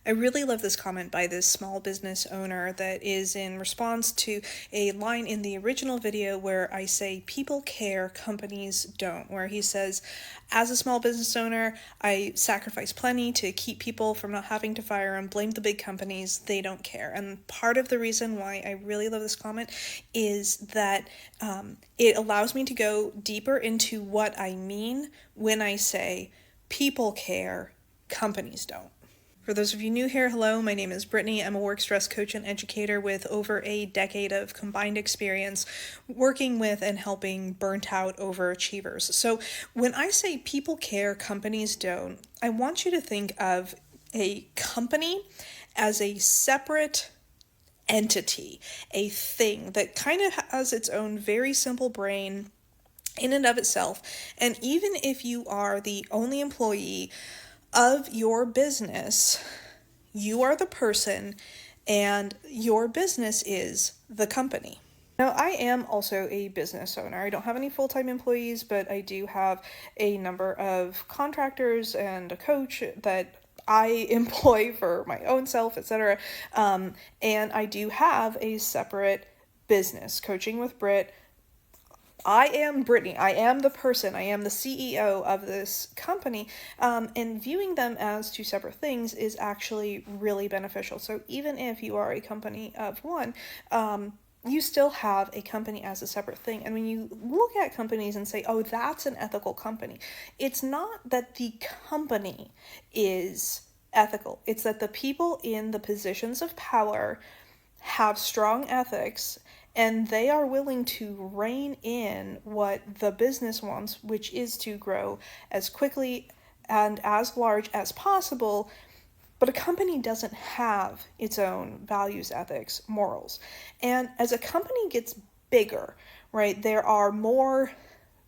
I really love this comment by this small business owner that is in response to a line in the original video where I say, people care, companies don't. Where he says, as a small business owner, I sacrifice plenty to keep people from not having to fire and blame the big companies. They don't care. And part of the reason why I really love this comment is that it allows me to go deeper into what I mean when I say, people care, companies don't. For those of you new here, hello, my name is Brittany. I'm a work stress coach and educator with over a decade of combined experience working with and helping burnt out overachievers. So when I say people care, companies don't, I want you to think of a company as a separate entity, a thing that kind of has its own very simple brain in and of itself. And even if you are the only employee of your business, you are the person and your business is the company. Now, I am also a business owner. I don't have any full-time employees, but I do have a number of contractors and a coach that I employ for my own self, etc. And I do have a separate business, Coaching with Britt. I am Brittany. I am the person. I am the CEO of this company. And viewing them as two separate things is actually really beneficial. So even if you are a company of one, you still have a company as a separate thing. And when you look at companies and say, oh, that's an ethical company, it's not that the company is ethical. It's that the people in the positions of power have strong ethics and they are willing to rein in what the business wants, which is to grow as quickly and as large as possible. But a company doesn't have its own values, ethics, morals. And as a company gets bigger, right, there are more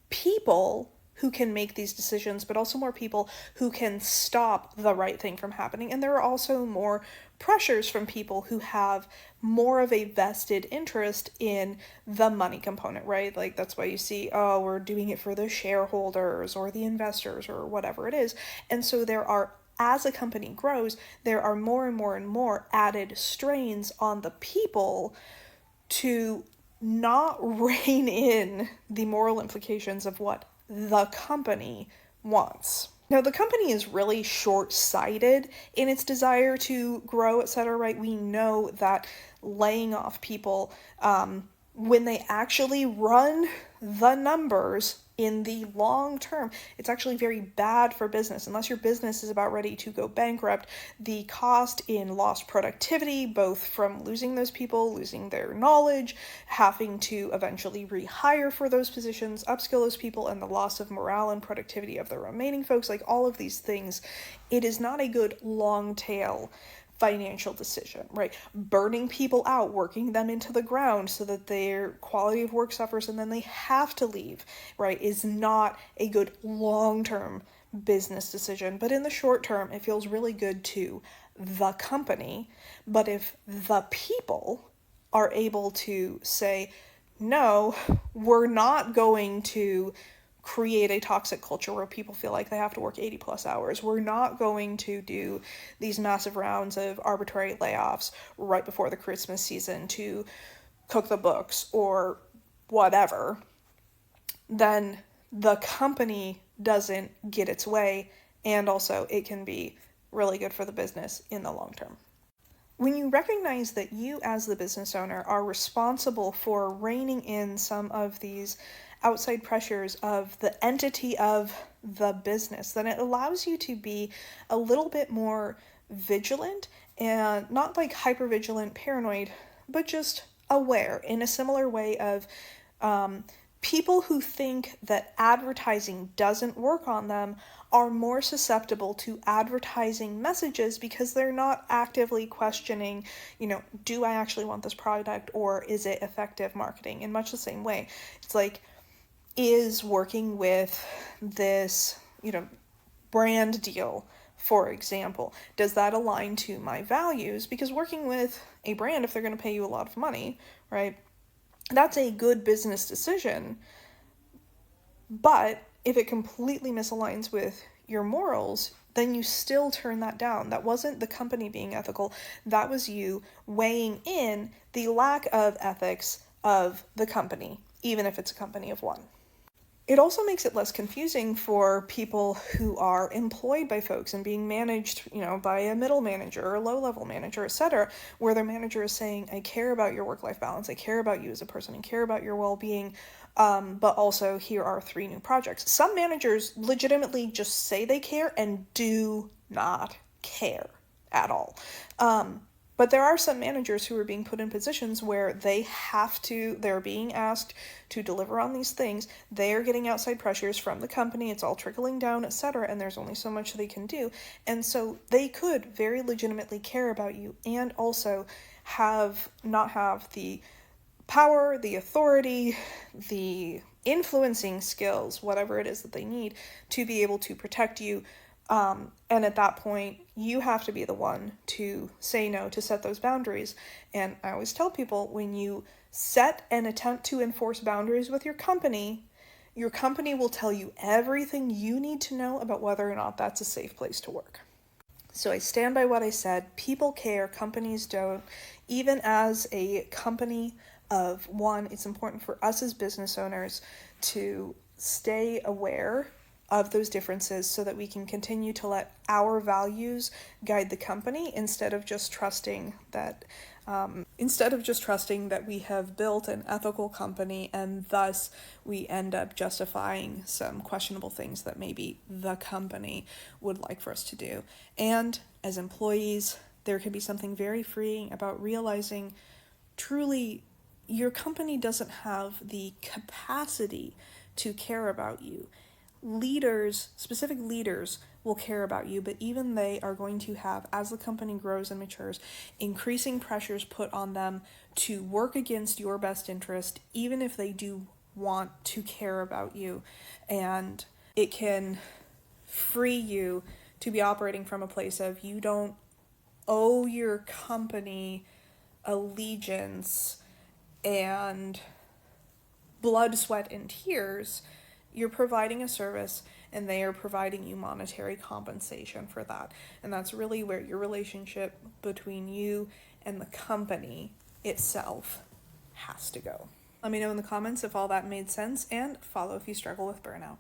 people who can make these decisions, but also more people who can stop the right thing from happening. And there are also more pressures from people who have more of a vested interest in the money component, right? Like that's why you see, oh, we're doing it for the shareholders or the investors or whatever it is. And so there are, as a company grows, there are more and more and more added strains on the people to not rein in the moral implications of what the company wants. Now, the company is really short-sighted in its desire to grow, etc., right? We know that laying off people, when they actually run the numbers in the long term, it's actually very bad for business. Unless your business is about ready to go bankrupt, the cost in lost productivity, both from losing those people, losing their knowledge, having to eventually rehire for those positions, upskill those people, and the loss of morale and productivity of the remaining folks, like all of these things, it is not a good long tail financial decision, right? Burning people out, working them into the ground so that their quality of work suffers and then they have to leave, right, is not a good long-term business decision. But in the short term, it feels really good to the company. But if the people are able to say, no, we're not going to create a toxic culture where people feel like they have to work 80 plus hours. We're not going to do these massive rounds of arbitrary layoffs right before the Christmas season to cook the books or whatever. Then the company doesn't get its way, and also it can be really good for the business in the long term. When you recognize that you as the business owner are responsible for reining in some of these outside pressures of the entity of the business, then it allows you to be a little bit more vigilant, and not like hyper vigilant, paranoid, but just aware in a similar way of people who think that advertising doesn't work on them are more susceptible to advertising messages because they're not actively questioning, do I actually want this product or is it effective marketing? In much the same way, it's like, is working with this, brand deal, for example, does that align to my values? Because working with a brand, if they're going to pay you a lot of money, right, that's a good business decision. But if it completely misaligns with your morals, then you still turn that down. That wasn't the company being ethical. That was you weighing in the lack of ethics of the company, even if it's a company of one. It also makes it less confusing for people who are employed by folks and being managed, by a middle manager or a low-level manager, etc., where their manager is saying, I care about your work-life balance, I care about you as a person, I care about your well-being, but also here are 3 new projects. Some managers legitimately just say they care and do not care at all. But there are some managers who are being put in positions where they're being asked to deliver on these things. They're getting outside pressures from the company. It's all trickling down, etc. And there's only so much they can do. And so they could very legitimately care about you and also not have the power, the authority, the influencing skills, whatever it is that they need to be able to protect you. And at that point, you have to be the one to say no, to set those boundaries. And I always tell people, when you set and attempt to enforce boundaries with your company will tell you everything you need to know about whether or not that's a safe place to work. So I stand by what I said. People care, companies don't. Even as a company of one, it's important for us as business owners to stay aware of those differences so that we can continue to let our values guide the company instead of just trusting that we have built an ethical company and thus we end up justifying some questionable things that maybe the company would like for us to do. And as employees, there can be something very freeing about realizing truly your company doesn't have the capacity to care about you. Specific leaders will care about you, but even they are going to have, as the company grows and matures, increasing pressures put on them to work against your best interest, even if they do want to care about you. And it can free you to be operating from a place of you don't owe your company allegiance and blood, sweat, and tears. You're providing a service and they are providing you monetary compensation for that. And that's really where your relationship between you and the company itself has to go. Let me know in the comments if all that made sense, and follow if you struggle with burnout.